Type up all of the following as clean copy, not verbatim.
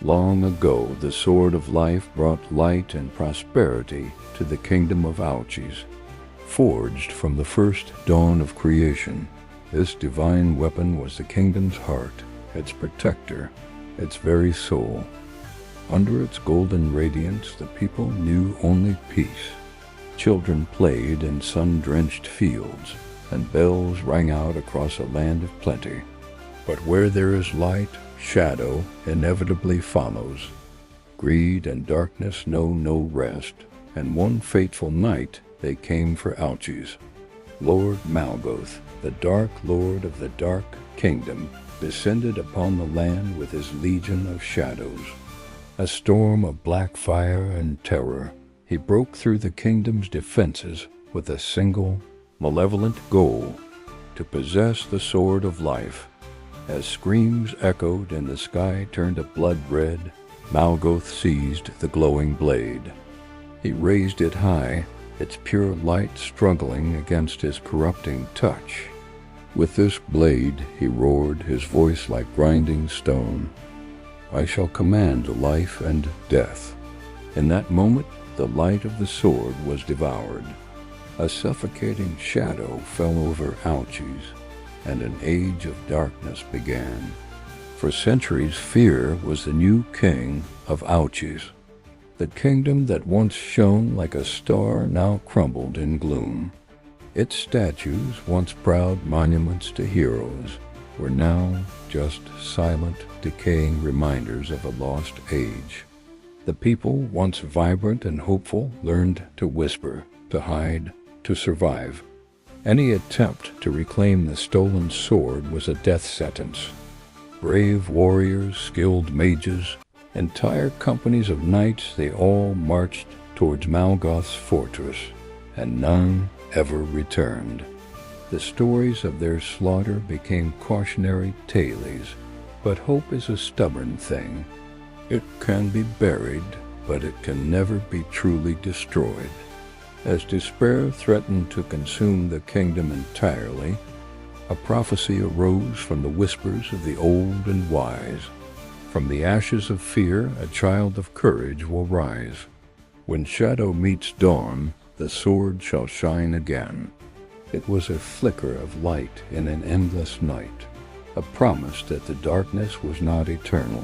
Long ago, the Sword of Life brought light and prosperity to the kingdom of Auchis. Forged from the first dawn of creation, this divine weapon was the kingdom's heart, its protector, its very soul. Under its golden radiance, the people knew only peace. Children played in sun-drenched fields, and bells rang out across a land of plenty. But where there is light, shadow inevitably follows. Greed and darkness know no rest, and one fateful night they came for Auchis. Lord Malgoth, the Dark Lord of the Dark Kingdom, descended upon the land with his legion of shadows. A storm of black fire and terror, he broke through the kingdom's defenses with a single, malevolent goal: to possess the Sword of Life. As screams echoed and the sky turned a blood red, Malgoth seized the glowing blade. He raised it high, its pure light struggling against his corrupting touch. With this blade, he roared, his voice like grinding stone, "I shall command life and death." In that moment, the light of the sword was devoured. A suffocating shadow fell over Auchis, and an age of darkness began. For centuries, fear was the new king of Auchis. The kingdom that once shone like a star now crumbled in gloom. Its statues, once proud monuments to heroes, were now just silent, decaying reminders of a lost age. The people, once vibrant and hopeful, learned to whisper, to hide, to survive. Any attempt to reclaim the stolen sword was a death sentence. Brave warriors, skilled mages, entire companies of knights, they all marched towards Malgoth's fortress, and none ever returned. The stories of their slaughter became cautionary tales, but hope is a stubborn thing. It can be buried, but it can never be truly destroyed. As despair threatened to consume the kingdom entirely, a prophecy arose from the whispers of the old and wise. From the ashes of fear, a child of courage will rise. When shadow meets dawn, the sword shall shine again. It was a flicker of light in an endless night, a promise that the darkness was not eternal.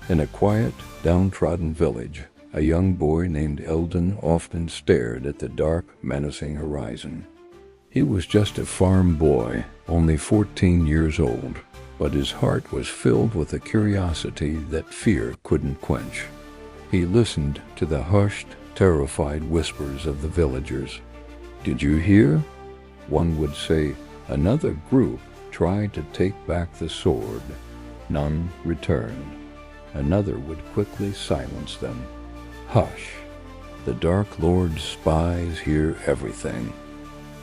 In a quiet, downtrodden village, a young boy named Eldon often stared at the dark, menacing horizon. He was just a farm boy, only 14 years old, but his heart was filled with a curiosity that fear couldn't quench. He listened to the hushed, terrified whispers of the villagers. "Did you hear?" One would say. Another group tried to take back the sword. None returned. Another would quickly silence them. "Hush! The Dark Lord's spies hear everything."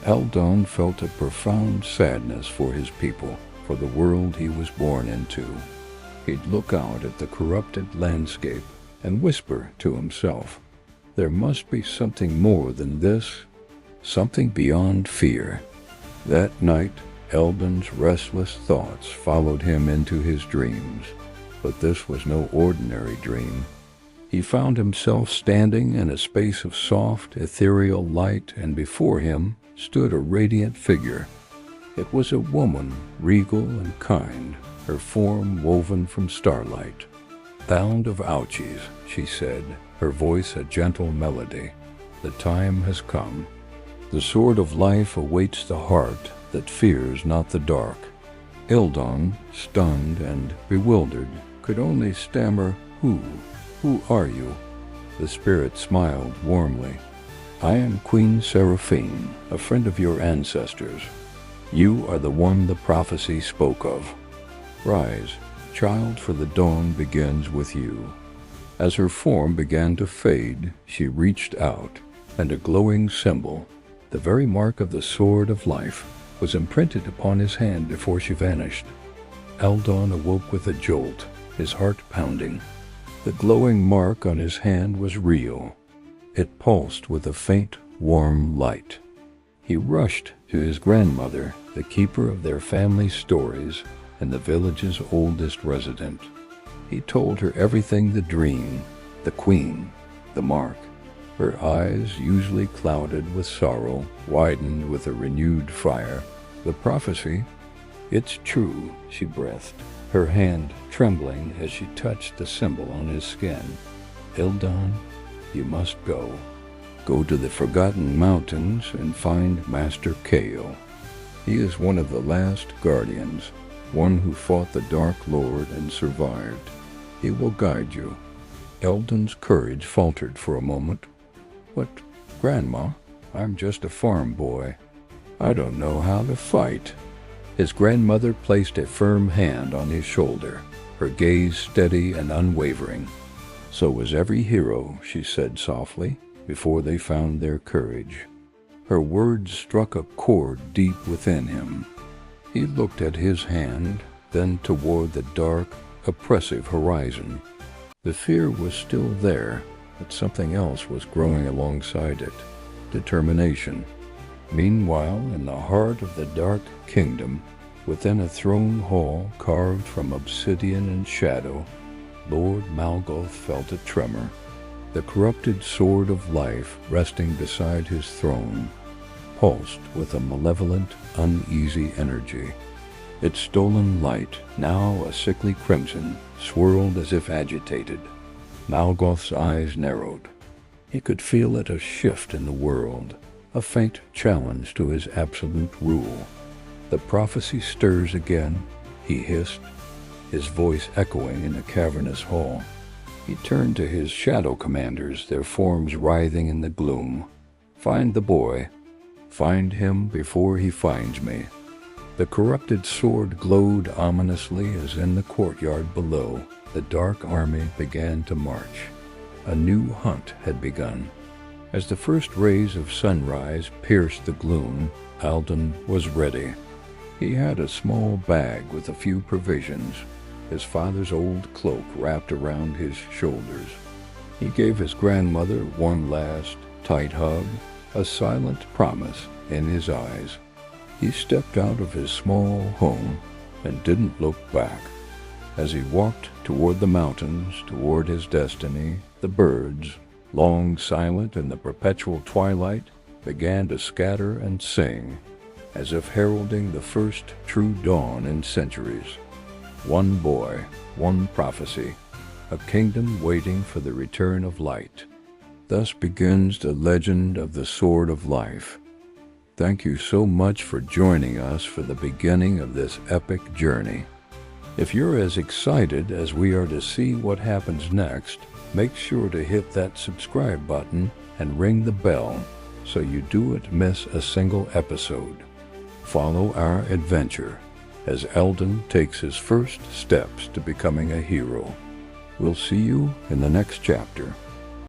Eldon felt a profound sadness for his people, for the world he was born into. He'd look out at the corrupted landscape and whisper to himself, "There must be something more than this, something beyond fear." That night, Eldon's restless thoughts followed him into his dreams, but this was no ordinary dream. He found himself standing in a space of soft, ethereal light, and before him stood a radiant figure. It was a woman, regal and kind, her form woven from starlight. "Hound of Auchis," she said, her voice a gentle melody. "The time has come. The Sword of Life awaits the heart that fears not the dark." Eldon, stunned and bewildered, could only stammer, Who are you?" The spirit smiled warmly. "I am Queen Seraphine, a friend of your ancestors. You are the one the prophecy spoke of. Rise, child, for the dawn begins with you." As her form began to fade, she reached out, and a glowing symbol, the very mark of the Sword of Life, was imprinted upon his hand before she vanished. Eldon awoke with a jolt, his heart pounding. The glowing mark on his hand was real. It pulsed with a faint, warm light. He rushed to his grandmother, the keeper of their family stories and the village's oldest resident. He told her everything: the dream, the queen, the mark. Her eyes, usually clouded with sorrow, widened with a renewed fire. The prophecy, it's true, she breathed, her hand trembling as she touched the symbol on his skin. Eldon, you must go. Go to the Forgotten Mountains and find Master Kael. He is one of the last guardians, one who fought the Dark Lord and survived. He will guide you. Eldon's courage faltered for a moment. But, Grandma, I'm just a farm boy. I don't know how to fight. His grandmother placed a firm hand on his shoulder, her gaze steady and unwavering. So was every hero, she said softly, before they found their courage. Her words struck a chord deep within him. He looked at his hand, then toward the dark, oppressive horizon. The fear was still there, but something else was growing alongside it: determination. Meanwhile, in the heart of the Dark Kingdom, within a throne hall carved from obsidian and shadow, Lord Malgoth felt a tremor. The corrupted sword of life, resting beside his throne, pulsed with a malevolent, uneasy energy. Its stolen light, now a sickly crimson, swirled as if agitated. Malgoth's eyes narrowed. He could feel it: a shift in the world, a faint challenge to his absolute rule. The prophecy stirs again, he hissed, his voice echoing in the cavernous hall. He turned to his shadow commanders, their forms writhing in the gloom. Find the boy. Find him before he finds me. The corrupted sword glowed ominously as in the courtyard below the dark army began to march. A new hunt had begun. As the first rays of sunrise pierced the gloom, Eldon was ready. He had a small bag with a few provisions, his father's old cloak wrapped around his shoulders. He gave his grandmother one last tight hug, a silent promise in his eyes. He stepped out of his small home and didn't look back. As he walked toward the mountains, toward his destiny, the birds, long silent in the perpetual twilight, began to scatter and sing, as if heralding the first true dawn in centuries. One boy, one prophecy, a kingdom waiting for the return of light. Thus begins the legend of the Sword of Life. Thank you so much for joining us for the beginning of this epic journey. If you're as excited as we are to see what happens next, make sure to hit that subscribe button and ring the bell so you don't miss a single episode. Follow our adventure as Eldon takes his first steps to becoming a hero. We'll see you in the next chapter.